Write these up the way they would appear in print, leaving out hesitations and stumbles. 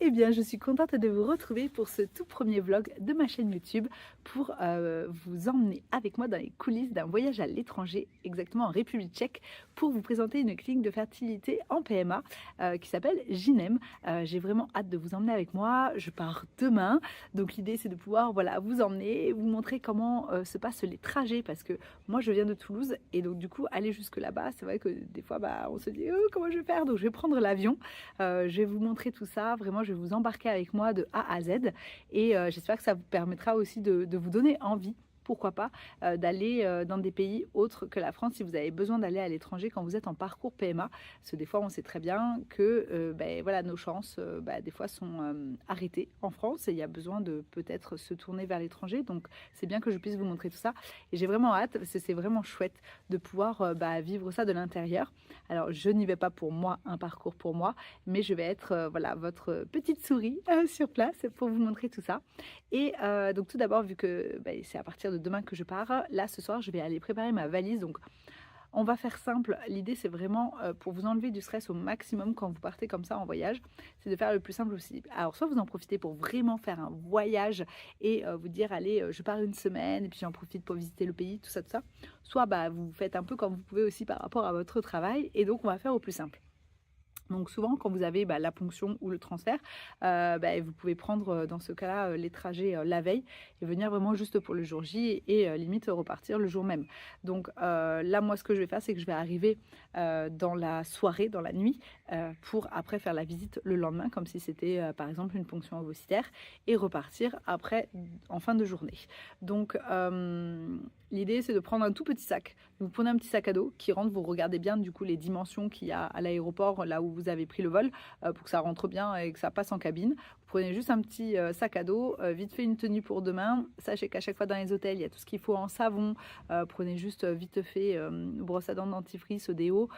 Eh bien, je suis contente de vous retrouver pour ce tout premier vlog de ma chaîne YouTube pour vous emmener avec moi dans les coulisses d'un voyage à l'étranger, exactement en République tchèque, pour vous présenter une clinique de fertilité en PMA qui s'appelle Ginem. J'ai vraiment hâte de vous emmener avec moi. Je pars demain, donc l'idée c'est de pouvoir voilà, vous emmener, vous montrer comment se passent les trajets parce que moi je viens de Toulouse et donc du coup aller jusque là-bas, c'est vrai que des fois on se dit oh, comment je vais faire, donc je vais prendre l'avion. Je vais vous montrer tout ça, vraiment je vais vous embarquer avec moi de A à Z et j'espère que ça vous permettra aussi de vous donner envie, pourquoi pas, d'aller dans des pays autres que la France si vous avez besoin d'aller à l'étranger quand vous êtes en parcours PMA. Parce que des fois, on sait très bien que voilà, nos chances, des fois, sont arrêtées en France et il y a besoin de peut-être se tourner vers l'étranger. Donc, c'est bien que je puisse vous montrer tout ça. Et j'ai vraiment hâte parce que c'est vraiment chouette de pouvoir vivre ça de l'intérieur. Alors, je n'y vais pas pour moi, un parcours pour moi, mais je vais être voilà, votre petite souris sur place pour vous montrer tout ça. Et donc tout d'abord, vu que c'est à partir de demain que je pars, là ce soir je vais aller préparer ma valise. Donc on va faire simple, l'idée c'est vraiment pour vous enlever du stress au maximum quand vous partez comme ça en voyage, c'est de faire le plus simple possible. Alors soit vous en profitez pour vraiment faire un voyage et vous dire allez je pars une semaine et puis j'en profite pour visiter le pays, tout ça, soit vous faites un peu comme vous pouvez aussi par rapport à votre travail et donc on va faire au plus simple. Donc souvent, quand vous avez la ponction ou le transfert, vous pouvez prendre dans ce cas-là les trajets la veille et venir vraiment juste pour le jour J et limite repartir le jour même. Donc là, moi, ce que je vais faire, c'est que je vais arriver dans la soirée, dans la nuit, pour après faire la visite le lendemain, comme si c'était par exemple une ponction ovocytaire, et repartir après en fin de journée. Donc l'idée, c'est de prendre un tout petit sac. Vous prenez un petit sac à dos qui rentre, vous regardez bien du coup les dimensions qu'il y a à l'aéroport, là où vous avez pris le vol, pour que ça rentre bien et que ça passe en cabine. Vous prenez juste un petit sac à dos, vite fait une tenue pour demain. Sachez qu'à chaque fois dans les hôtels, il y a tout ce qu'il faut en savon. Prenez juste vite fait brosse à dents, dentifrice, déo.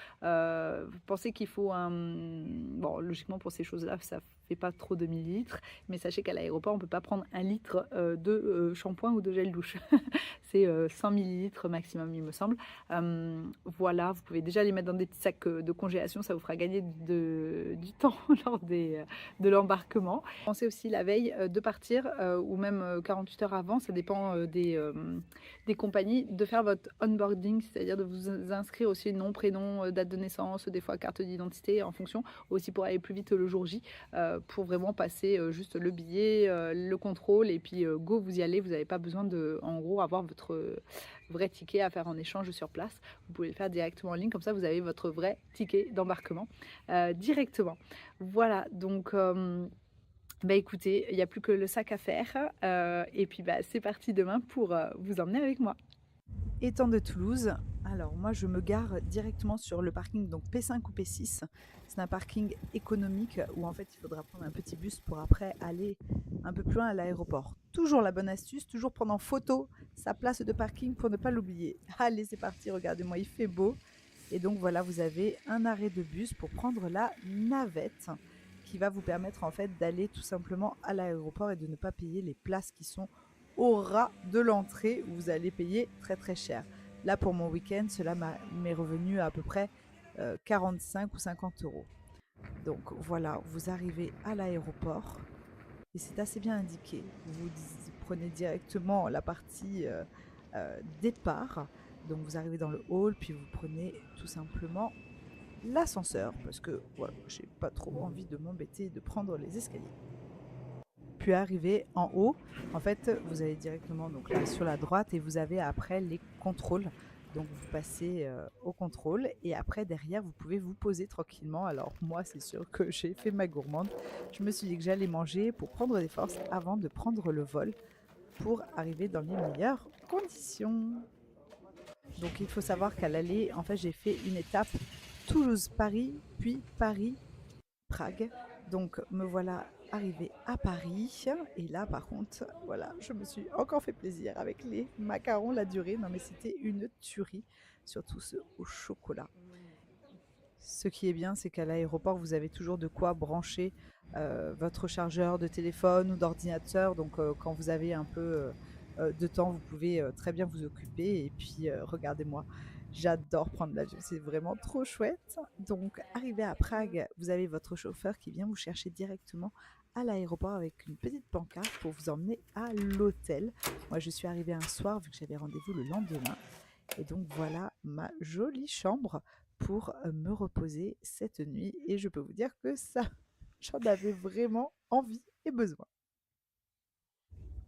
Pensez qu'il faut un... Bon, logiquement pour ces choses-là, ça fait pas trop de millilitres, mais sachez qu'à l'aéroport, on peut pas prendre 1 litre de shampoing ou de gel douche. C'est 100 millilitres maximum, il me semble. Voilà, vous pouvez déjà les mettre dans des petits sacs de congélation, ça vous fera gagner du temps lors de l'embarquement. Pensez aussi la veille de partir ou même 48 heures avant, ça dépend des compagnies, de faire votre onboarding, c'est-à-dire de vous inscrire aussi nom, prénom, date de naissance, des fois carte d'identité en fonction, aussi pour aller plus vite le jour J, pour vraiment passer juste le billet, le contrôle et puis go, vous y allez, vous n'avez pas besoin de, en gros, avoir votre vrai ticket à faire en échange sur place. Vous pouvez le faire directement en ligne, comme ça vous avez votre vrai ticket d'embarquement directement. Voilà, donc écoutez, il n'y a plus que le sac à faire et puis c'est parti demain pour vous emmener avec moi. Étant de Toulouse, alors moi je me gare directement sur le parking donc P5 ou P6. C'est un parking économique où en fait il faudra prendre un petit bus pour après aller un peu plus loin à l'aéroport. Toujours la bonne astuce, toujours prendre en photo sa place de parking pour ne pas l'oublier. Allez, c'est parti, regardez-moi, il fait beau. Et donc voilà, vous avez un arrêt de bus pour prendre la navette qui va vous permettre en fait d'aller tout simplement à l'aéroport et de ne pas payer les places qui sont au ras de l'entrée où vous allez payer très très cher. Là pour mon week-end, cela m'est revenu à peu près 45 ou 50 euros. Donc voilà, vous arrivez à l'aéroport et c'est assez bien indiqué. Vous prenez directement la partie départ. Donc vous arrivez dans le hall, puis vous prenez tout simplement l'ascenseur parce que voilà, j'ai pas trop envie de m'embêter et de prendre les escaliers. Puis arriver en haut, en fait, vous allez directement donc là sur la droite et vous avez après les contrôles. Donc vous passez au contrôle et après derrière vous pouvez vous poser tranquillement. Alors moi c'est sûr que j'ai fait ma gourmande. Je me suis dit que j'allais manger pour prendre des forces avant de prendre le vol pour arriver dans les meilleures conditions. Donc il faut savoir qu'à l'aller, en fait j'ai fait une étape Toulouse-Paris, puis Paris-Prague. Donc me voilà arrivée à Paris. Et là par contre, voilà, je me suis encore fait plaisir avec les macarons, la durée. Non mais c'était une tuerie, surtout ceux au chocolat. Ce qui est bien, c'est qu'à l'aéroport, vous avez toujours de quoi brancher votre chargeur de téléphone ou d'ordinateur. Donc quand vous avez un peu de temps, vous pouvez très bien vous occuper. Et puis regardez-moi, J'adore prendre l'avion, c'est vraiment trop chouette. Donc, arrivé à Prague, vous avez votre chauffeur qui vient vous chercher directement à l'aéroport avec une petite pancarte pour vous emmener à l'hôtel. Moi, je suis arrivée un soir vu que j'avais rendez-vous le lendemain. Et donc, voilà ma jolie chambre pour me reposer cette nuit. Et je peux vous dire que ça, j'en avais vraiment envie et besoin.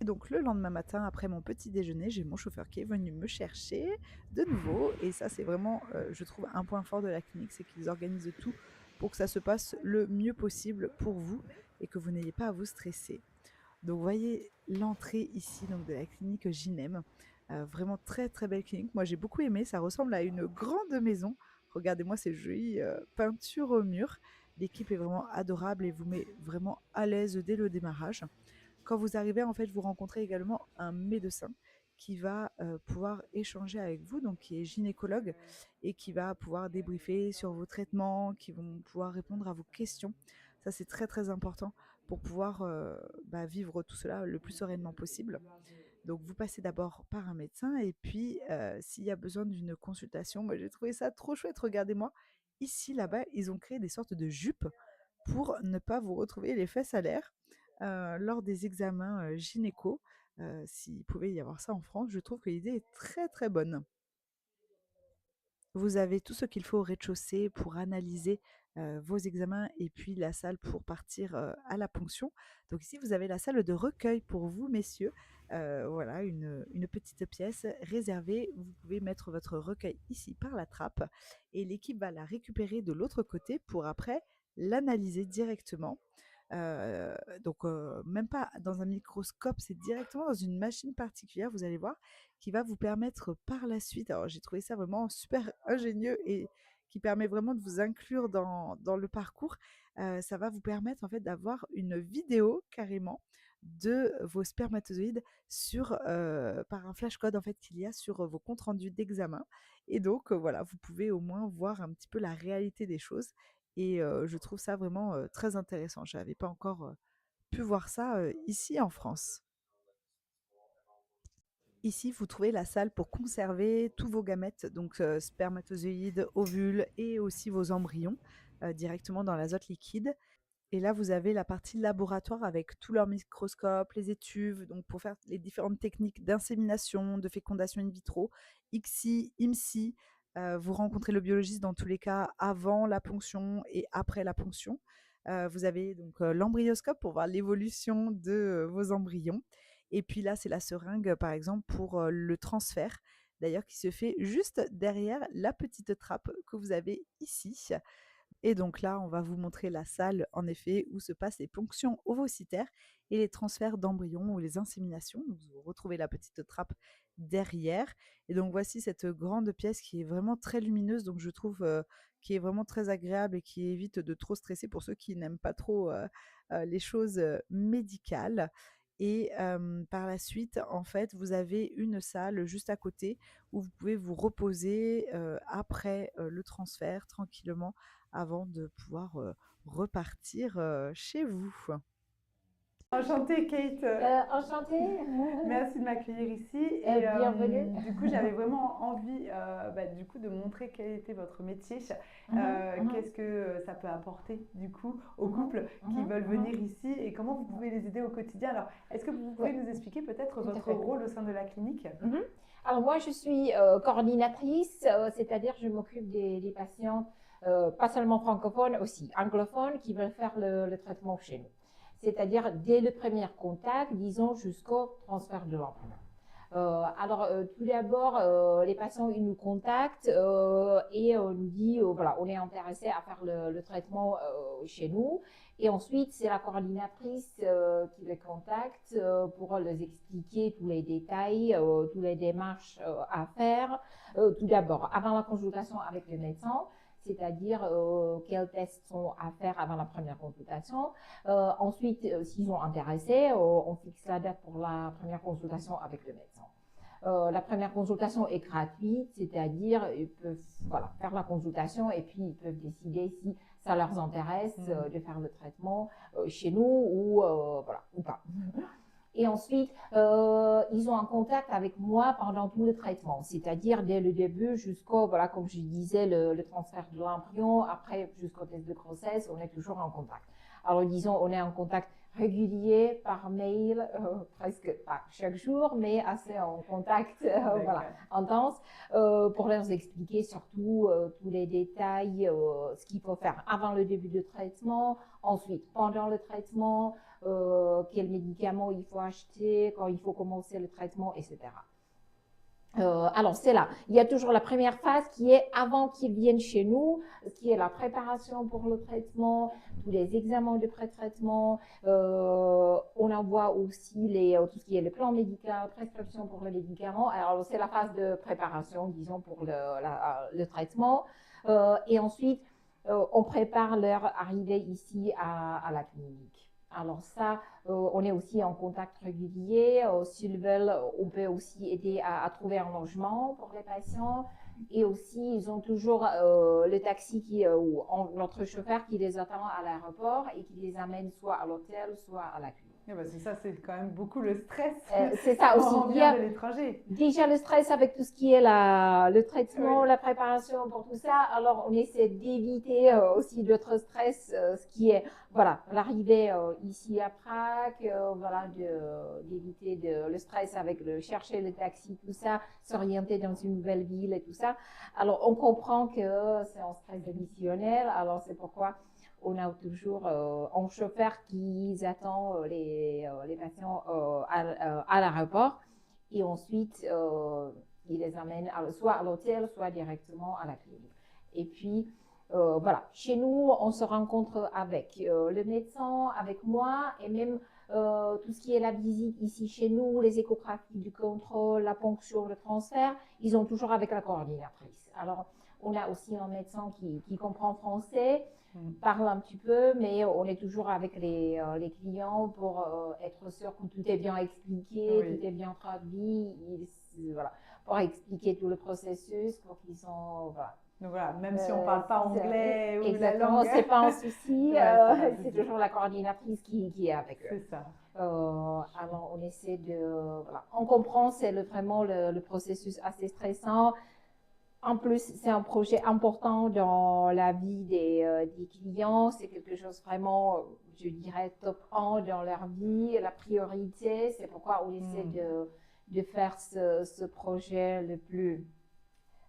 Et donc le lendemain matin, après mon petit déjeuner, j'ai mon chauffeur qui est venu me chercher de nouveau. Et ça, c'est vraiment, je trouve, un point fort de la clinique, c'est qu'ils organisent tout pour que ça se passe le mieux possible pour vous et que vous n'ayez pas à vous stresser. Donc vous voyez l'entrée ici donc, de la clinique Ginem. Vraiment très très belle clinique. Moi j'ai beaucoup aimé, ça ressemble à une grande maison. Regardez-moi ces jolies peintures au mur. L'équipe est vraiment adorable et vous met vraiment à l'aise dès le démarrage. Quand vous arrivez, en fait, vous rencontrez également un médecin qui va pouvoir échanger avec vous, donc qui est gynécologue et qui va pouvoir débriefer sur vos traitements, qui vont pouvoir répondre à vos questions. Ça, c'est très très important pour pouvoir vivre tout cela le plus sereinement possible. Donc, vous passez d'abord par un médecin et puis, s'il y a besoin d'une consultation, moi j'ai trouvé ça trop chouette. Regardez-moi, ici, là-bas, ils ont créé des sortes de jupes pour ne pas vous retrouver les fesses à l'air lors des examens gynéco. S'il pouvait y avoir ça en France, je trouve que l'idée est très très bonne. Vous avez tout ce qu'il faut au rez-de-chaussée pour analyser vos examens et puis la salle pour partir à la ponction. Donc ici, vous avez la salle de recueil pour vous, messieurs. Voilà, une petite pièce réservée. Vous pouvez mettre votre recueil ici par la trappe et l'équipe va la récupérer de l'autre côté pour après l'analyser directement. Même pas dans un microscope, c'est directement dans une machine particulière, vous allez voir, qui va vous permettre par la suite, alors j'ai trouvé ça vraiment super ingénieux et qui permet vraiment de vous inclure dans le parcours, ça va vous permettre en fait d'avoir une vidéo carrément de vos spermatozoïdes par un flashcode en fait qu'il y a sur vos comptes rendus d'examen. Et donc voilà, vous pouvez au moins voir un petit peu la réalité des choses. Et je trouve ça vraiment très intéressant. Je n'avais pas encore pu voir ça ici en France. Ici, vous trouvez la salle pour conserver tous vos gamètes, donc spermatozoïdes, ovules et aussi vos embryons directement dans l'azote liquide. Et là, vous avez la partie laboratoire avec tous leurs microscopes, les étuves, donc pour faire les différentes techniques d'insémination, de fécondation in vitro, ICSI, IMSI. Vous rencontrez le biologiste dans tous les cas avant la ponction et après la ponction. Vous avez donc l'embryoscope pour voir l'évolution de vos embryons. Et puis là, c'est la seringue, par exemple, pour le transfert, d'ailleurs, qui se fait juste derrière la petite trappe que vous avez ici. Et donc là, on va vous montrer la salle, en effet, où se passent les ponctions ovocytaires et les transferts d'embryons ou les inséminations. Donc, vous retrouvez la petite trappe derrière. Et donc, voici cette grande pièce qui est vraiment très lumineuse. Donc, je trouve qui est vraiment très agréable et qui évite de trop stresser pour ceux qui n'aiment pas trop les choses médicales. Et par la suite, en fait, vous avez une salle juste à côté où vous pouvez vous reposer après le transfert tranquillement avant de pouvoir repartir chez vous. Enchantée Kate, Enchantée. merci de m'accueillir ici et Bienvenue. du coup j'avais vraiment envie du coup de montrer quel était votre métier, qu'est-ce que ça peut apporter du coup aux couples qui veulent venir ici et comment vous pouvez les aider au quotidien. Alors est-ce que vous pouvez Ouais, nous expliquer peut-être tout à votre fait. rôle au sein de la clinique? Mhm. Alors moi, je suis coordinatrice, c'est-à-dire je m'occupe des patients, pas seulement francophones, aussi anglophones, qui veulent faire le traitement chez nous. C'est-à-dire dès le premier contact, disons, jusqu'au transfert de l'emploi. Tout d'abord, les patients, ils nous contactent et on nous dit, voilà, on est intéressé à faire le traitement chez nous. Et ensuite, c'est la coordinatrice qui les contacte pour les expliquer tous les détails, toutes les démarches à faire. Tout d'abord, avant la consultation avec le médecin, c'est-à-dire quels tests sont à faire avant la première consultation. Ensuite, s'ils sont intéressés, on fixe la date pour la première consultation avec le médecin. La première consultation est gratuite, c'est-à-dire ils peuvent faire la consultation et puis ils peuvent décider si ça leur intéresse de faire le traitement chez nous ou pas. Et ensuite, ils ont un contact avec moi pendant tout le traitement, c'est-à-dire dès le début jusqu'au, voilà, comme je disais, le transfert de l'embryon, après jusqu'au test de grossesse, on est toujours en contact. Alors disons, on est en contact régulier par mail, presque pas chaque jour, mais assez en contact, voilà, intense, pour leur expliquer surtout tous les détails, ce qu'il faut faire avant le début du traitement, ensuite pendant le traitement, quels médicaments il faut acheter, quand il faut commencer le traitement, etc. Alors, c'est là. Il y a toujours la première phase qui est avant qu'ils viennent chez nous, qui est la préparation pour le traitement, tous les examens de pré-traitement. On envoie aussi tout ce qui est le plan médical, prescription pour le médicament. Alors, c'est la phase de préparation, disons, pour le traitement. Et ensuite, on prépare leur arrivée ici à la clinique. Alors ça, on est aussi en contact régulier. S'ils veulent, on peut aussi aider à trouver un logement pour les patients. Et aussi, ils ont toujours le taxi ou notre chauffeur qui les attend à l'aéroport et qui les amène soit à l'hôtel, soit à la clinique. Bah c'est ça, c'est quand même beaucoup le stress. C'est ça aussi. On revient de l'étranger. Déjà le stress avec tout ce qui est le traitement, la préparation pour tout ça. Alors on essaie d'éviter aussi d'autres stress, ce qui est voilà l'arrivée ici à Prague, voilà d'éviter le stress avec chercher le taxi, tout ça, s'orienter dans une nouvelle ville et tout ça. Alors on comprend que c'est un stress additionnel. Alors c'est pourquoi on a toujours un chauffeur qui attend les patients à l'aéroport et ensuite il les amène soit à l'hôtel, soit directement à la clinique. Et puis voilà, chez nous, on se rencontre avec le médecin, avec moi et même tout ce qui est la visite ici chez nous, les échographies du contrôle, la ponction, le transfert, ils ont toujours avec la coordinatrice. Alors, on a aussi un médecin qui comprend français, parle un petit peu, mais on est toujours avec les clients pour être sûr que tout est bien expliqué, tout est bien traduit, voilà, pour expliquer tout le processus, pour qu'ils sont, voilà. Donc voilà, même si on ne parle pas anglais ou la langue, c'est pas un souci, c'est toujours la coordinatrice qui est avec eux. C'est ça. Alors on essaie de, voilà, on comprend, c'est vraiment le processus assez stressant. En plus, c'est un projet important dans la vie des clients. C'est quelque chose vraiment, je dirais, top 1 dans leur vie, la priorité. C'est pourquoi on essaie de faire ce projet le plus,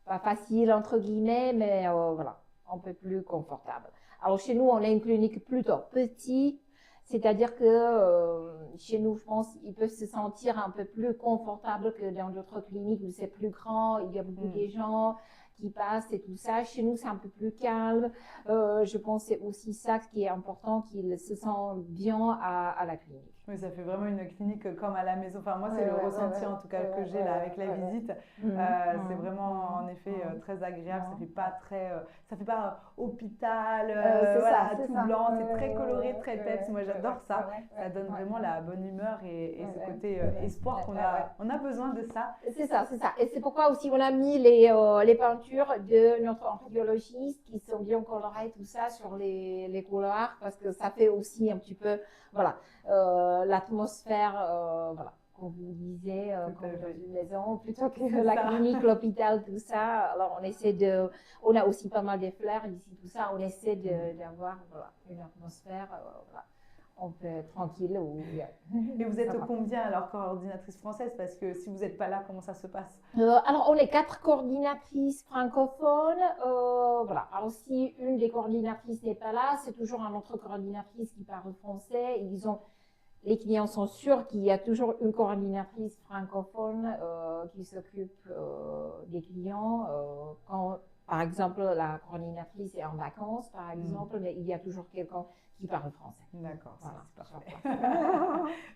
pas facile entre guillemets, mais voilà, un peu plus confortable. Alors chez nous, on a une clinique plutôt petite. C'est-à-dire que chez nous, je pense, ils peuvent se sentir un peu plus confortables que dans d'autres cliniques où c'est plus grand, il y a beaucoup de gens qui passent et tout ça. Chez nous, c'est un peu plus calme. Je pense que c'est aussi ça qui est important, qu'ils se sentent bien à la clinique. Oui, ça fait vraiment une clinique comme à la maison. Enfin, moi, c'est le ressenti en tout cas que j'ai là avec la visite. C'est vraiment en effet très agréable. Ça fait pas hôpital, voilà, tout blanc. C'est très coloré, très peps. Moi, j'adore ça. Ça donne vraiment la bonne humeur et ce côté espoir on a besoin de ça. C'est ça, c'est ça. Et c'est pourquoi aussi on a mis les peintures de notre embryologiste qui sont bien colorées, tout ça, sur les couloirs, parce que ça fait aussi un petit peu, voilà, l'atmosphère, voilà, comme vous disiez, comme dans une maison, plutôt que la clinique, l'hôpital, tout ça. Alors on a aussi pas mal de fleurs ici, tout ça. On essaie d'avoir voilà, une atmosphère, voilà, un peu tranquille. Et vous êtes combien alors coordinatrice française? Parce que si vous n'êtes pas là, comment ça se passe? Alors, on est 4 coordinatrices francophones. Voilà. Alors, si une des coordinatrices n'est pas là, c'est toujours une autre coordinatrice qui parle français. Les clients sont sûrs qu'il y a toujours une coordinatrice francophone qui s'occupe des clients. Quand, par exemple, la coordinatrice est en vacances, par exemple, mais il y a toujours quelqu'un qui parle français. D'accord, voilà, c'est parfait.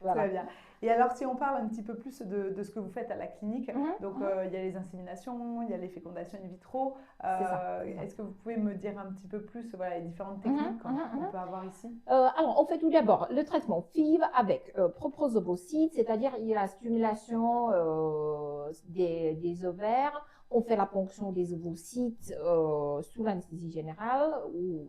Voilà. Très bien. Et alors, si on parle un petit peu plus de ce que vous faites à la clinique, donc il y a les inséminations, il y a les fécondations in vitro. Est-ce que vous pouvez me dire un petit peu plus voilà, les différentes techniques qu'on peut avoir ici? Alors, on fait tout d'abord le traitement FIV avec propres ovocytes, c'est-à-dire il y a la stimulation des ovaires. On fait la ponction des ovocytes sous l'anesthésie générale ou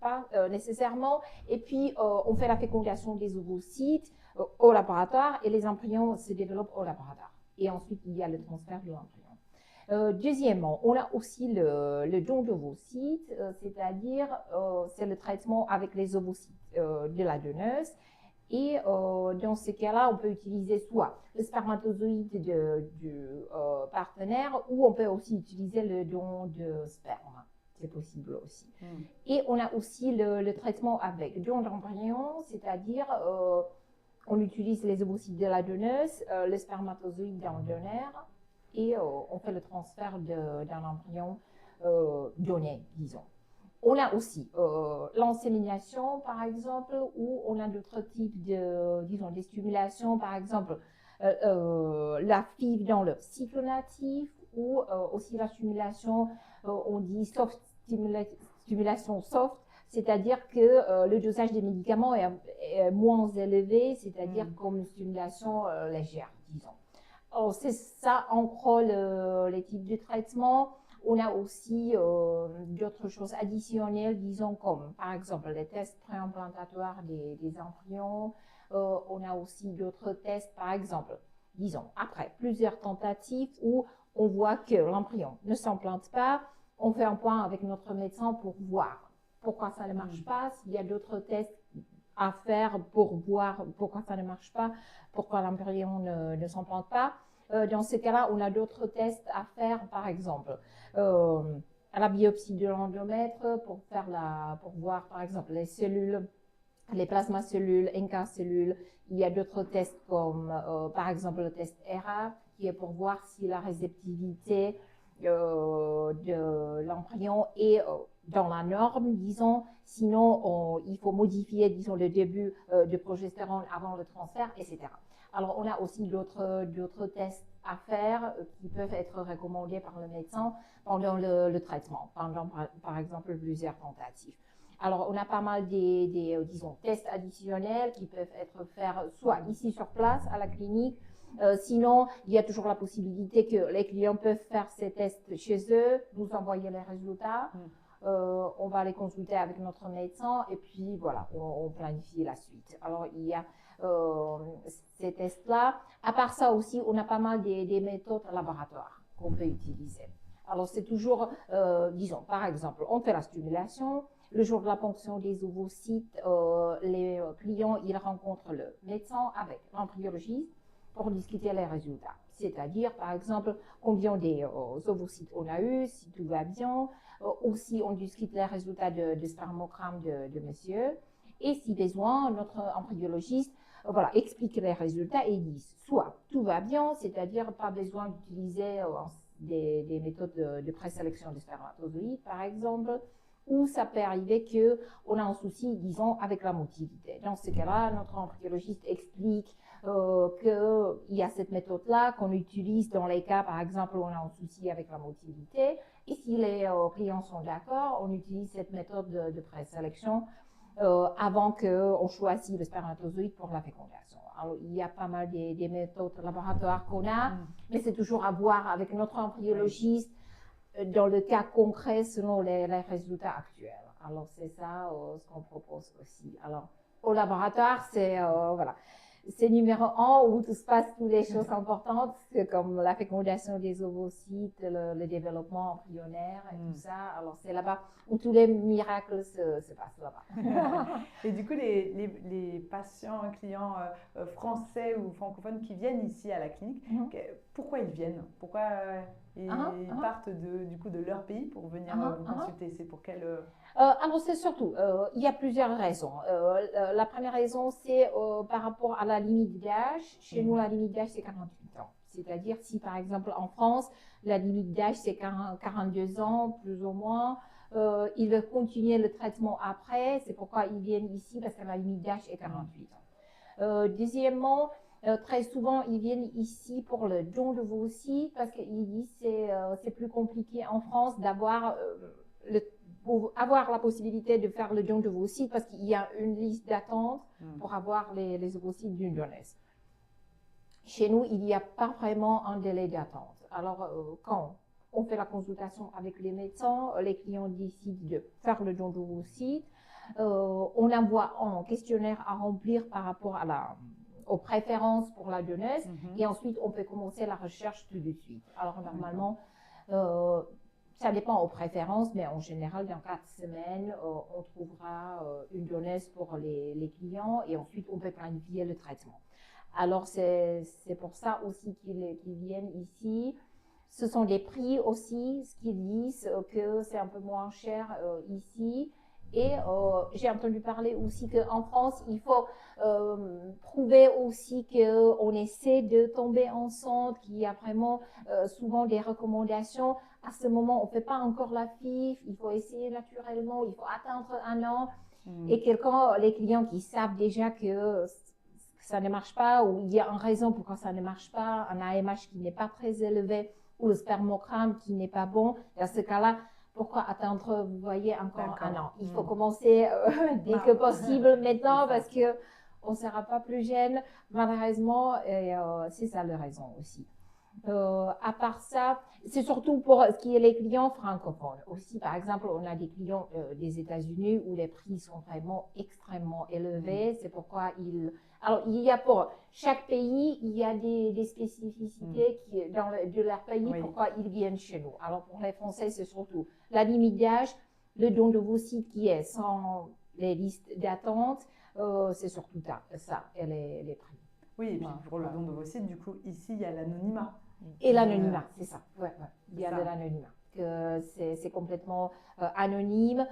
pas nécessairement. Et puis, on fait la fécondation des ovocytes au laboratoire et les embryons se développent au laboratoire. Et ensuite, il y a le transfert de l'embryon. Deuxièmement, on a aussi le don d'ovocytes, c'est-à-dire c'est le traitement avec les ovocytes de la donneuse. Et dans ce cas-là, on peut utiliser soit le spermatozoïde du partenaire ou on peut aussi utiliser le don de sperme. C'est possible aussi. Et on a aussi le traitement avec don d'embryon, c'est-à-dire on utilise les ovocytes de la donneuse, le spermatozoïde d'un donneur et on fait le transfert d'un embryon donné, disons. On a aussi l'insémination, par exemple, où on a d'autres types disons, des stimulations, par exemple, la FIV dans le cycle natif, ou aussi la stimulation, on dit stimulation soft, c'est-à-dire que le dosage des médicaments est moins élevé, c'est-à-dire comme une stimulation légère, disons. Alors, c'est ça, en gros, les types de traitements. On a aussi d'autres choses additionnelles, disons comme par exemple les tests préimplantatoires des embryons. On a aussi d'autres tests, par exemple, disons, après plusieurs tentatives où on voit que l'embryon ne s'implante pas, on fait un point avec notre médecin pour voir pourquoi ça ne marche pas, s'il y a d'autres tests à faire pour voir pourquoi ça ne marche pas, pourquoi l'embryon ne s'implante pas. Dans ce cas-là, on a d'autres tests à faire, par exemple, à la biopsie de l'endomètre pour voir, par exemple, les cellules, les plasmacellules, NK-cellules. Il y a d'autres tests comme, par exemple, le test ERA, qui est pour voir si la réceptivité de l'embryon est dans la norme, disons. Sinon, il faut modifier, disons, le début de progestérone avant le transfert, etc. Alors, on a aussi d'autres tests à faire qui peuvent être recommandés par le médecin pendant le traitement, pendant, par exemple, plusieurs tentatives. Alors, on a pas mal disons, tests additionnels qui peuvent être faits soit ici sur place, à la clinique. Sinon, il y a toujours la possibilité que les clients peuvent faire ces tests chez eux, nous envoyer les résultats. On va les consulter avec notre médecin et puis voilà, on planifie la suite. Alors, il y a ces tests-là. À part ça aussi, on a pas mal des méthodes laboratoires qu'on peut utiliser. Alors, c'est toujours, disons, par exemple, on fait la stimulation. Le jour de la ponction des ovocytes, les clients, ils rencontrent le médecin avec l'embryologiste pour discuter les résultats. C'est-à-dire, par exemple, combien des ovocytes on a eu, si tout va bien. Aussi, on discute les résultats de spermogramme de monsieur. Et si besoin, notre embryologiste voilà, explique les résultats et dit soit tout va bien, c'est-à-dire pas besoin d'utiliser des méthodes de présélection des spermatozoïdes, par exemple, ou ça peut arriver qu'on a un souci, disons, avec la motilité. Dans ce cas-là, notre embryologiste explique qu'il y a cette méthode-là qu'on utilise dans les cas, par exemple, où on a un souci avec la motilité. Et si les clients sont d'accord, on utilise cette méthode de présélection avant qu'on choisisse le spermatozoïde pour la fécondation. Alors, il y a pas mal des méthodes laboratoires qu'on a, mais c'est toujours à voir avec notre embryologiste dans le cas concret selon les résultats actuels. Alors, c'est ça ce qu'on propose aussi. Alors, au laboratoire, c'est voilà. C'est numéro 1 où tout se passe, toutes les choses importantes, comme la fécondation des ovocytes, le développement embryonnaire et tout ça. Alors, c'est là-bas où tous les miracles se passent là-bas. Et du coup, les patients, clients français ou francophones qui viennent ici à la clinique, pourquoi ils viennent? Pourquoi ils partent du coup de leur pays pour venir vous consulter? C'est pour quelle... Alors, c'est surtout, il y a plusieurs raisons. La première raison, c'est par rapport à la limite d'âge. Chez nous, la limite d'âge, c'est 48 ans. C'est-à-dire, si par exemple en France, la limite d'âge, c'est 42 ans, plus ou moins, ils veulent continuer le traitement après. C'est pourquoi ils viennent ici, parce que la limite d'âge est 48 ans. Deuxièmement, très souvent, ils viennent ici pour le don de ovocytes, parce qu'ils disent que c'est plus compliqué en France d'avoir pour avoir la possibilité de faire le don de ovocytes parce qu'il y a une liste d'attente pour avoir les ovocytes d'une donneuse. Chez nous, il n'y a pas vraiment un délai d'attente. Alors, quand on fait la consultation avec les médecins, les clients décident de faire le don d'ovocytes. on envoie un questionnaire à remplir par rapport aux préférences pour la donneuse et ensuite on peut commencer la recherche tout de suite. Alors normalement, ça dépend aux préférences, mais en général, dans 4 semaines, on trouvera une donneuse pour les clients et ensuite on peut planifier le traitement. Alors c'est pour ça aussi qu'ils viennent ici. Ce sont des prix aussi, ce qu'ils disent que c'est un peu moins cher ici. Et j'ai entendu parler aussi qu'en France, il faut prouver aussi qu'on essaie de tomber enceinte, qu'il y a vraiment souvent des recommandations. À ce moment, on ne fait pas encore la FIV, il faut essayer naturellement, il faut attendre 1 an. Et les clients qui savent déjà que ça ne marche pas, ou il y a une raison pourquoi ça ne marche pas, un AMH qui n'est pas très élevé, ou le spermogramme qui n'est pas bon, dans ce cas-là, pourquoi attendre, vous voyez, encore 1 an? Il faut commencer dès que possible maintenant parce qu'on ne sera pas plus jeune, malheureusement, et c'est ça la raison aussi. À part ça, c'est surtout pour ce qui est les clients francophones. Aussi, par exemple, on a des clients des États-Unis où les prix sont vraiment extrêmement élevés. C'est pourquoi alors, il y a pour chaque pays, il y a des spécificités de leur pays, pourquoi ils viennent chez nous. Alors, pour les Français, c'est surtout la limite d'âge, le don de vos sites qui est sans les listes d'attente, c'est surtout ça et les prix. Oui, et puis pour le don de vos sites, du coup, ici, il y a l'anonymat. Et l'anonymat, c'est ça. Il y a de l'anonymat. C'est complètement anonyme.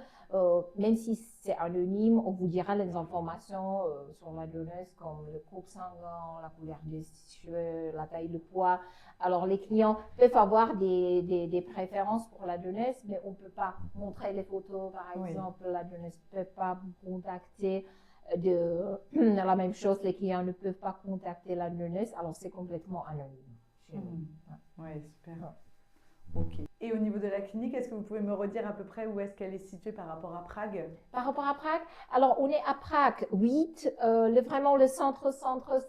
Même si c'est anonyme, on vous dira les informations sur la donneuse comme le groupe sanguin, la couleur des cheveux, la taille, le poids. Alors les clients peuvent avoir des préférences pour la donneuse, mais on ne peut pas montrer les photos, par exemple. La donneuse ne peut pas vous contacter. La même chose, les clients ne peuvent pas contacter la donneuse. Alors c'est complètement anonyme. Oui, super. Ok. Et au niveau de la clinique, est-ce que vous pouvez me redire à peu près où est-ce qu'elle est située par rapport à Prague? Par rapport à Prague, alors on est à Prague 8. Vraiment le centre,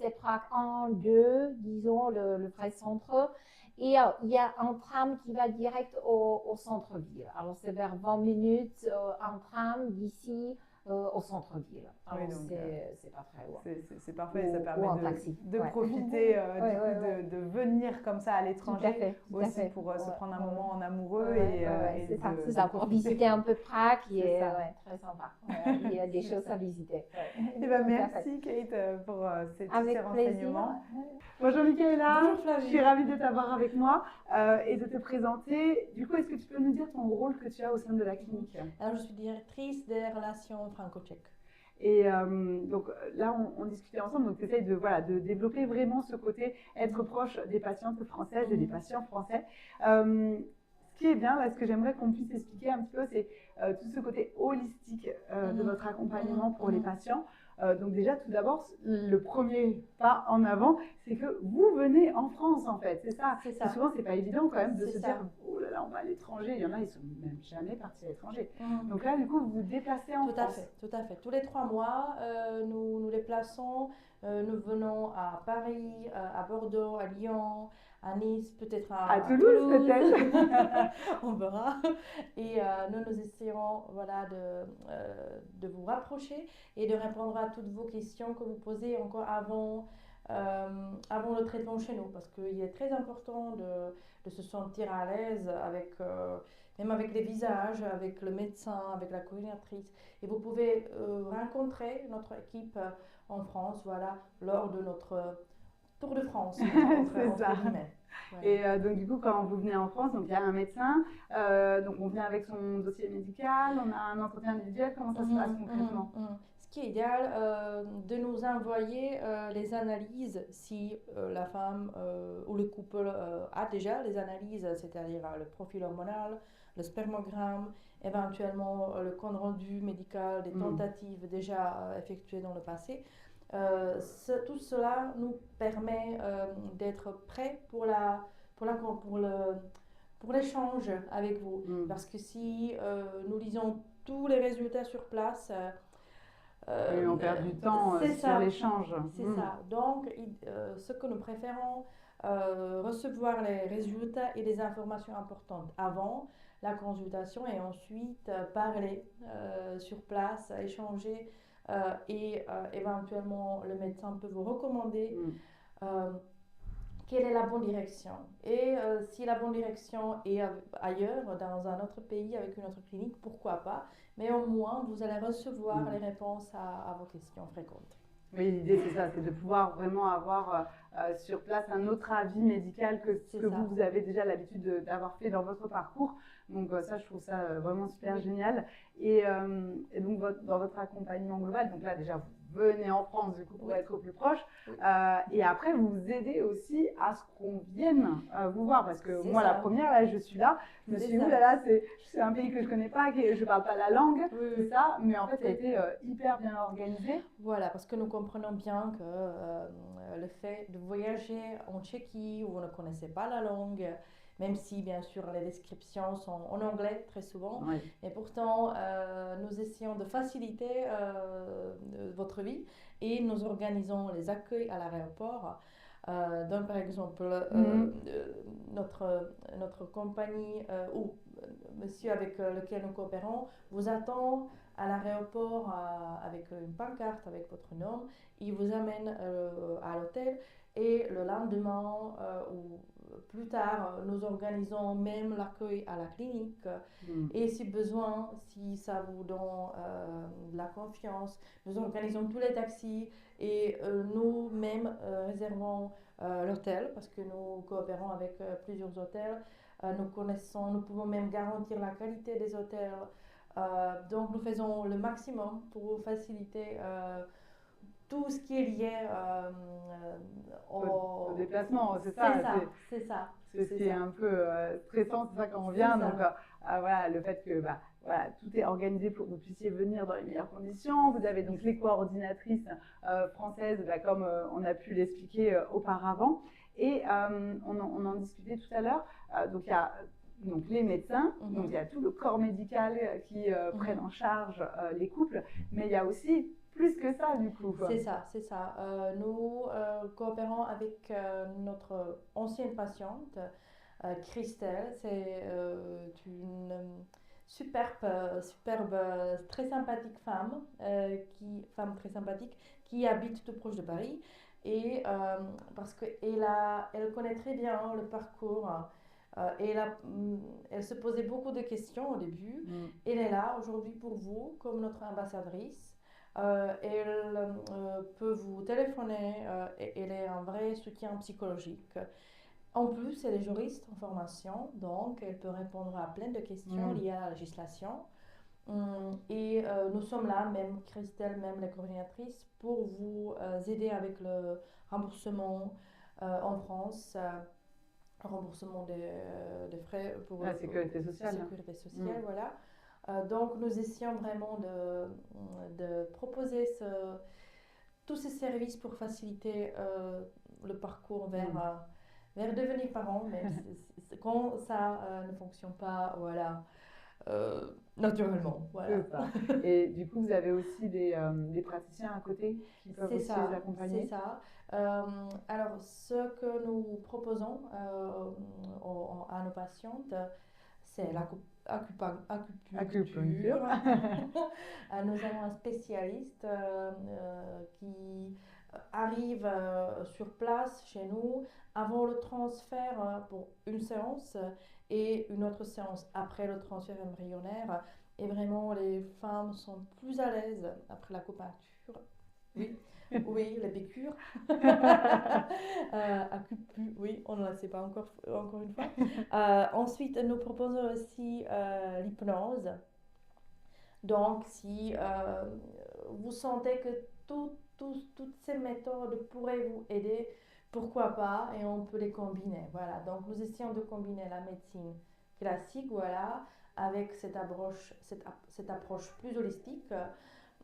c'est Prague 1, 2, disons, le vrai centre. Et il y a un tram qui va direct au centre-ville. Alors c'est vers 20 minutes, un tram d'ici au centre-ville. Alors c'est pas très loin. C'est parfait, ça permet de ouais. profiter de venir comme ça à l'étranger aussi fait. pour se prendre un moment en amoureux. C'est ça, pour visiter un peu Prague qui est très sympa. Il y a des choses à visiter. Et merci Kate pour ces renseignements. Bonjour Michaela, bonjour Flavie. Je suis ravie de t'avoir avec moi et de te présenter. Du coup, est-ce que tu peux nous dire ton rôle que tu as au sein de la clinique? Alors, je suis directrice des relations franco-tchèques. Et donc là, on discutait ensemble, donc tu essayes de développer vraiment ce côté, être proche des patientes françaises et des patients français. Ce qui est bien, là, ce que j'aimerais qu'on puisse expliquer un petit peu, c'est tout ce côté holistique de votre accompagnement pour les patients. Donc déjà, tout d'abord, le premier pas en avant, c'est que vous venez en France, en fait. C'est ça. C'est ça. Et souvent, c'est pas évident quand même de se dire, oh là là, on va à l'étranger. Il y en a, ils sont même jamais partis à l'étranger. Donc là, du coup, vous vous déplacez en France. Tout à fait. Tous les 3 mois, nous nous déplaçons. Nous venons à Paris, à Bordeaux, à Lyon, à Nice, peut-être à Toulouse, peut-être. On verra. Et nous essayons de vous rapprocher et de répondre à toutes vos questions que vous posez encore avant le traitement chez nous, parce qu'il est très important de se sentir à l'aise même avec les visages, avec le médecin, avec la coordinatrice. Et vous pouvez rencontrer notre équipe en France, lors de notre Tour de France. C'est ça. Et donc du coup, quand vous venez en France, donc il y a un médecin, donc on vient avec son dossier médical, on a un entretien individuel. Comment ça se passe concrètement? Ce qui est idéal, de nous envoyer les analyses si la femme ou le couple a déjà les analyses, c'est-à-dire le profil hormonal, le spermogramme, éventuellement le compte rendu médical des tentatives déjà effectuées dans le passé. Tout cela nous permet d'être prêts pour l'échange avec vous. Parce que si nous lisons tous les résultats sur place, on perd du temps sur l'échange. C'est ça. Donc, ce que nous préférons, recevoir les résultats et les informations importantes avant la consultation et ensuite parler sur place, échanger et éventuellement le médecin peut vous recommander euh, quelle est la bonne direction. Et si la bonne direction est ailleurs, dans un autre pays, avec une autre clinique, pourquoi pas. Mais au moins, vous allez recevoir les réponses à vos questions fréquentes. Oui, l'idée c'est ça, c'est de pouvoir vraiment avoir sur place un autre avis médical que ce que vous avez déjà l'habitude d'avoir fait dans votre parcours. Donc ça, je trouve ça vraiment super génial. Et donc dans votre accompagnement global, donc là déjà vous venez en France du coup pour être au plus proche. Et après vous vous aidez aussi à ce qu'on vienne vous voir parce que moi la première là je suis là, je me suis dit oulala c'est un pays que je connais pas, que je parle pas la langue, tout ça, mais en fait ça a été hyper bien organisé. Voilà, parce que nous comprenons bien que le fait de voyager en Tchéquie où vous ne connaissez pas la langue, même si bien sûr les descriptions sont en anglais très souvent, et pourtant nous essayons de faciliter votre vie et nous organisons les accueils à l'aéroport. Donc par exemple notre compagnie ou monsieur avec lequel nous coopérons vous attend à l'aéroport avec une pancarte avec votre nom, il vous amène à l'hôtel et le lendemain ou plus tard, nous organisons même l'accueil à la clinique et si besoin, si ça vous donne de la confiance, nous organisons tous les taxis et nous-mêmes réservons l'hôtel parce que nous coopérons avec plusieurs hôtels. Nous pouvons même garantir la qualité des hôtels. Donc nous faisons le maximum pour faciliter tout ce qui est lié au déplacement, c'est ça. C'est ce qui est un peu stressant, c'est ça quand on vient. Donc voilà, le fait que voilà, tout est organisé pour que vous puissiez venir dans les meilleures conditions. Vous avez donc les coordinatrices françaises, comme on a pu l'expliquer auparavant. Et on en discutait tout à l'heure. Donc il y a donc les médecins, donc il y a tout le corps médical qui prennent en charge les couples, mais il y a aussi plus que ça du coup. C'est ça. Nous coopérons avec notre ancienne patiente, Christelle. C'est une superbe, très sympathique femme, très sympathique, qui habite tout proche de Paris. Et parce qu'elle connaît très bien le parcours. Elle se posait beaucoup de questions au début. Elle est là aujourd'hui pour vous comme notre ambassadrice. Elle peut vous téléphoner et elle est un vrai soutien psychologique. En plus, elle est juriste en formation, donc elle peut répondre à plein de questions liées à la législation. Et nous sommes là, même Christelle, même les coordinatrices, pour vous aider avec le remboursement en France. Remboursement des frais pour la sécurité sociale. Voilà. Donc, nous essayons vraiment de proposer tous ces services pour faciliter le parcours vers devenir parent, même quand ça ne fonctionne pas, voilà, naturellement. Voilà. C'est ça. Et du coup, vous avez aussi des praticiens à côté qui peuvent aussi les accompagner. C'est ça. Alors, ce que nous proposons à nos patientes, c'est l'acupuncture. Nous avons un spécialiste qui arrive sur place chez nous avant le transfert pour une séance et une autre séance après le transfert embryonnaire. Et vraiment, les femmes sont plus à l'aise après l'acupuncture. Oui, les piqûres. Oui, on ne le sait pas encore une fois. Ensuite, nous proposons aussi l'hypnose. Donc, si vous sentez que toutes ces méthodes pourraient vous aider, pourquoi pas, et on peut les combiner. Voilà, donc nous essayons de combiner la médecine classique, voilà, avec cette approche plus holistique.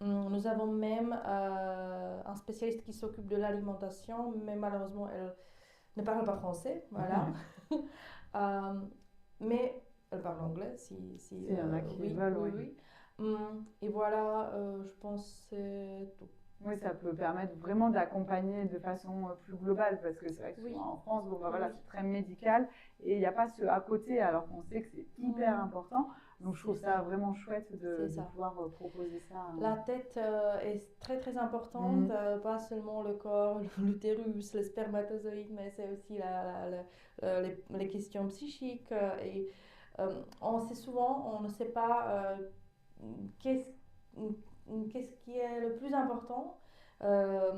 Nous avons même un spécialiste qui s'occupe de l'alimentation, mais malheureusement, elle ne parle pas français, voilà. Mais elle parle anglais, il y en a qui veulent, oui. Et voilà, je pense que c'est tout. Oui, ça peut permettre vraiment d'accompagner de façon plus globale parce que c'est vrai que Oui. souvent en France, bon, bah, voilà, Oui. c'est très médical et il n'y a pas ce à côté alors qu'on sait que c'est hyper important. Donc je trouve ça vraiment chouette de ça. pouvoir proposer ça. La tête est très très importante, pas seulement le corps, l'utérus, le spermatozoïde, mais c'est aussi les questions psychiques. Et on sait souvent, on ne sait pas qu'est-ce qu'est-ce qui est le plus important euh,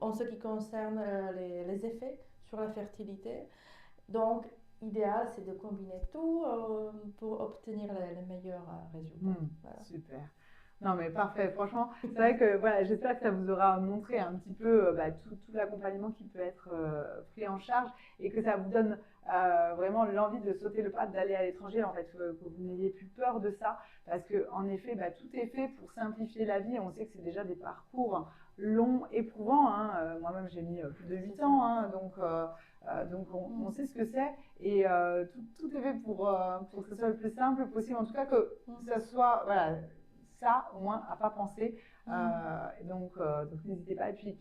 en ce qui concerne les effets sur la fertilité. Donc, idéal, c'est de combiner tout pour obtenir les meilleurs résultats. Voilà. Super. Non mais parfait, franchement, c'est vrai que voilà, j'espère que ça vous aura montré un petit peu tout l'accompagnement qui peut être pris en charge et que ça vous donne vraiment l'envie de sauter le pas d'aller à l'étranger, en fait, que vous n'ayez plus peur de ça, parce que en effet, tout est fait pour simplifier la vie. On sait que c'est déjà des parcours longs, éprouvants, hein. Moi-même, j'ai mis plus de 8 ans, hein, donc on sait ce que c'est et tout est fait pour que ce soit le plus simple possible, en tout cas que ça soit voilà, ça au moins à pas penser. Donc n'hésitez pas. Et puis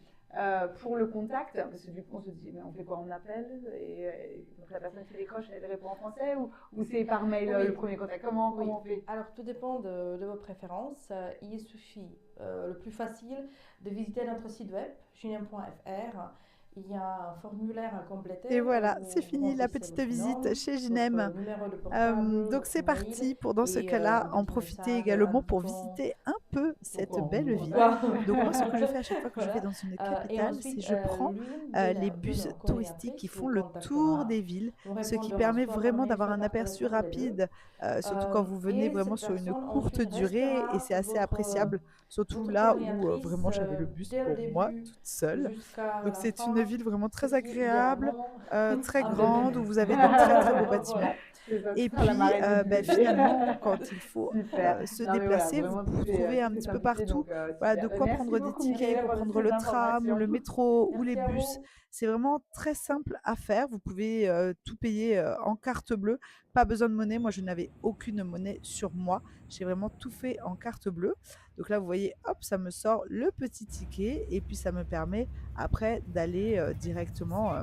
pour le contact, parce que du coup on se dit mais on fait quoi, on appelle et donc la personne qui décroche elle répond en français ou c'est par mail Oui. le premier contact, comment on fait? Alors tout dépend de vos préférences. Il suffit le plus facile de visiter notre site web ginem.fr. Il y a un formulaire à compléter. Et voilà, où c'est vous fini la remplissez petite votre visite nom, chez votre Ginem. numéro de portable, Donc c'est votre mail parti pour dans ce et cas-là un en petit profiter message également pour indiquant visiter un peu cette pourquoi on belle vous ville. voit. Donc moi ce que je fais à chaque fois que je vais Voilà. dans une Et capitale, c'est ensuite, je prends l'une les de bus nos touristiques qui coordinatrices font vous le tour contactera, des villes, vous ce qui répondra permet soit par vraiment mail, d'avoir soit un par aperçu téléphone, les deux. rapide, surtout quand vous venez Et vraiment cette sur une personne courte ensuite durée et restera c'est assez appréciable, surtout votre là où coordinatrice vraiment j'avais le bus dès le pour moi début toute seule. jusqu'à Donc la c'est une fin, ville vraiment ce très qui est agréable, idéalement très un bébé. grande, où vous avez de très très beaux bâtiments. Voilà. C'est ça, Et ce sera la puis, marraine du bébé. finalement, quand il faut Super. se Non mais voilà, déplacer, vous vraiment pouvez trouver un tout est petit peu simplifié, partout, donc voilà, de super. quoi Merci prendre des beaucoup tickets Mireille pour pour toutes prendre ces le tram ou informations. le métro ou les Merci à bus. vous. C'est vraiment très simple à faire. Vous pouvez tout payer en carte bleue. Pas besoin de monnaie. Moi, je n'avais aucune monnaie sur moi. J'ai vraiment tout fait en carte bleue. Donc là, vous voyez, hop, ça me sort le petit ticket et puis ça me permet après d'aller directement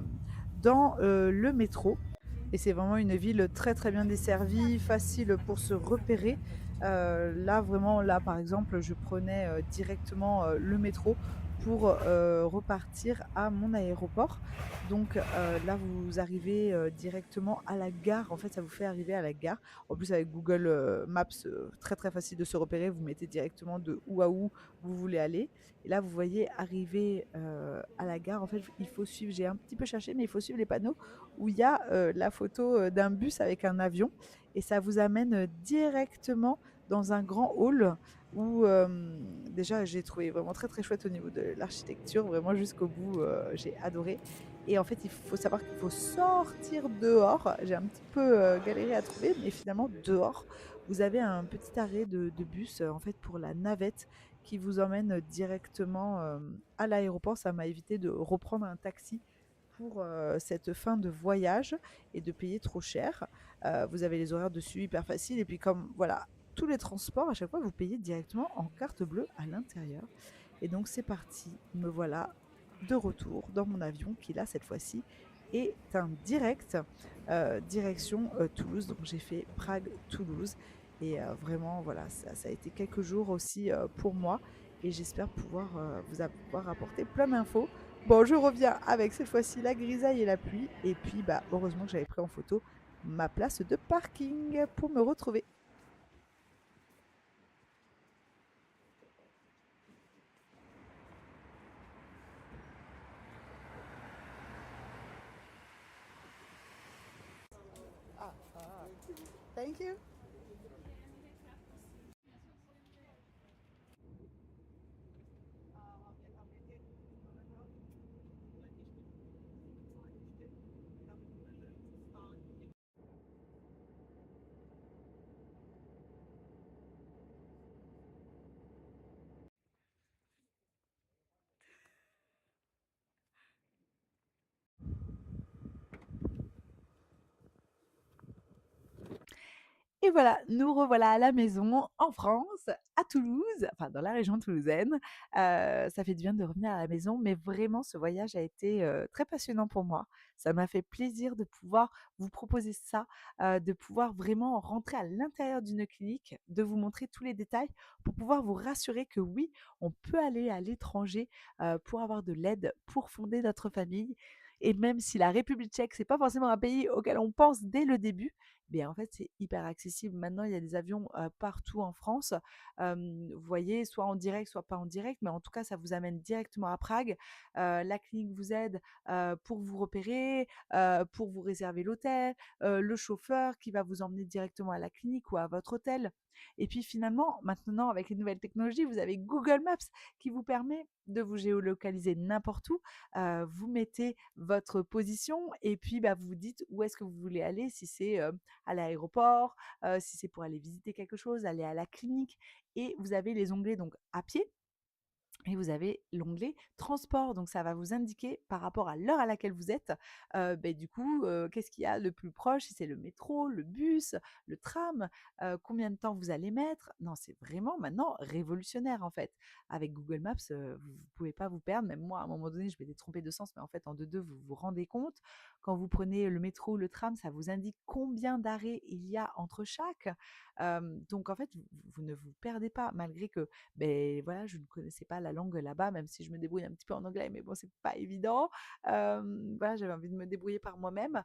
dans le métro. Et c'est vraiment une ville très très bien desservie, facile pour se repérer. Là vraiment, là par exemple, je prenais directement le métro pour repartir à mon aéroport. Donc là, vous arrivez directement à la gare. En fait, ça vous fait arriver à la gare. En plus, avec Google Maps, très très facile de se repérer. Vous mettez directement de où à où vous voulez aller. Et là, vous voyez arriver à la gare. En fait, il faut suivre. J'ai un petit peu cherché, mais il faut suivre les panneaux où il y a la photo d'un bus avec un avion et ça vous amène directement dans un grand hall où déjà j'ai trouvé vraiment très très chouette au niveau de l'architecture, vraiment jusqu'au bout, j'ai adoré. Et en fait, il faut savoir qu'il faut sortir dehors. J'ai un petit peu galéré à trouver, mais finalement dehors, vous avez un petit arrêt de bus en fait pour la navette qui vous emmène directement à l'aéroport. Ça m'a évité de reprendre un taxi pour cette fin de voyage et de payer trop cher. Vous avez les horaires dessus hyper faciles et puis comme voilà, tous les transports, à chaque fois, vous payez directement en carte bleue à l'intérieur. Et donc c'est parti, me voilà de retour dans mon avion qui là, cette fois-ci, est un direct direction Toulouse. Donc j'ai fait Prague-Toulouse et vraiment, voilà, ça a été quelques jours aussi pour moi et j'espère pouvoir vous avoir apporté plein d'infos. Bon, je reviens avec cette fois-ci la grisaille et la pluie. Et puis, heureusement que j'avais pris en photo ma place de parking pour me retrouver. Thank you. Et voilà, nous revoilà à la maison, en France, à Toulouse, enfin dans la région toulousaine. Ça fait du bien de revenir à la maison, mais vraiment ce voyage a été, très passionnant pour moi. Ça m'a fait plaisir de pouvoir vous proposer ça, de pouvoir vraiment rentrer à l'intérieur d'une clinique, de vous montrer tous les détails pour pouvoir vous rassurer que oui, on peut aller à l'étranger, pour avoir de l'aide, pour fonder notre famille. Et même si la République tchèque, c'est pas forcément un pays auquel on pense dès le début, en fait, c'est hyper accessible. Maintenant, il y a des avions partout en France. Vous voyez, soit en direct, soit pas en direct, mais en tout cas, ça vous amène directement à Prague. La clinique vous aide pour vous repérer, pour vous réserver l'hôtel, le chauffeur qui va vous emmener directement à la clinique ou à votre hôtel. Et puis finalement, maintenant, avec les nouvelles technologies, vous avez Google Maps qui vous permet de vous géolocaliser n'importe où. Vous mettez votre position et puis vous vous dites où est-ce que vous voulez aller, si c'est à l'aéroport, si c'est pour aller visiter quelque chose, aller à la clinique. Et vous avez les onglets donc à pied et vous avez l'onglet transport. Donc ça va vous indiquer par rapport à l'heure à laquelle vous êtes, du coup, qu'est-ce qu'il y a le plus proche, si c'est le métro, le bus, le tram, combien de temps vous allez mettre. Non, c'est vraiment maintenant révolutionnaire en fait. Avec Google Maps, vous ne pouvez pas vous perdre. Même moi, à un moment donné, je m'étais trompée de sens, mais en fait, en 2-2, vous vous rendez compte. Quand vous prenez le métro ou le tram, ça vous indique combien d'arrêts il y a entre chaque. Donc en fait, vous ne vous perdez pas, malgré que voilà, je ne connaissais pas la langue là-bas, même si je me débrouille un petit peu en anglais, mais bon, c'est pas évident. Voilà, j'avais envie de me débrouiller par moi-même,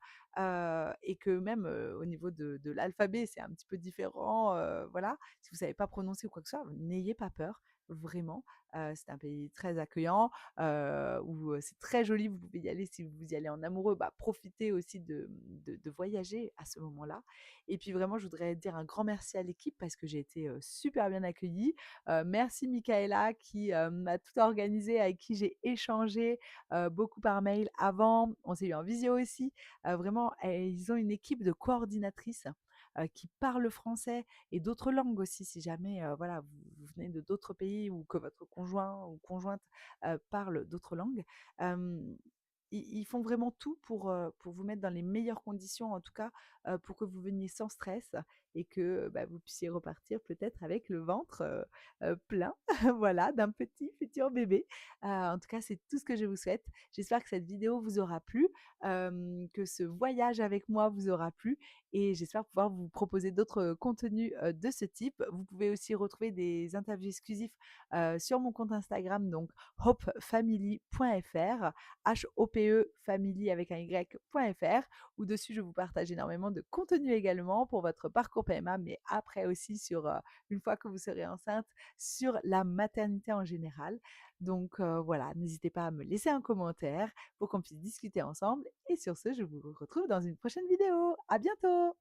et que même, au niveau de l'alphabet, c'est un petit peu différent, voilà. Si vous savez pas prononcer ou quoi que ce soit, n'ayez pas peur, vraiment. C'est un pays très accueillant, où, c'est très joli. Vous pouvez y aller si vous y allez en amoureux, profitez aussi de voyager à ce moment-là. Et puis vraiment, je voudrais dire un grand merci à l'équipe parce que j'ai été, super bien accueillie. Merci Michaela qui m'a tout organisé, avec qui j'ai échangé beaucoup par mail avant. On s'est eu en visio aussi. Vraiment, ils ont une équipe de coordinatrices qui parlent français et d'autres langues aussi, si jamais voilà, vous venez de d'autres pays ou que votre conjoint ou conjointe parle d'autres langues. Ils font vraiment tout pour vous mettre dans les meilleures conditions, en tout cas, pour que vous veniez sans stress et que vous puissiez repartir peut-être avec le ventre plein, voilà, d'un petit futur bébé. En tout cas, c'est tout ce que je vous souhaite. J'espère que cette vidéo vous aura plu, que ce voyage avec moi vous aura plu et j'espère pouvoir vous proposer d'autres contenus de ce type. Vous pouvez aussi retrouver des interviews exclusives sur mon compte Instagram, donc hopefamily.fr. HOPE family avec un y.fr, où dessus je vous partage énormément de contenu également pour votre parcours PMA, mais après aussi sur, une fois que vous serez enceinte, sur la maternité en général. Donc voilà, n'hésitez pas à me laisser un commentaire pour qu'on puisse discuter ensemble. Et sur ce, je vous retrouve dans une prochaine vidéo. À bientôt!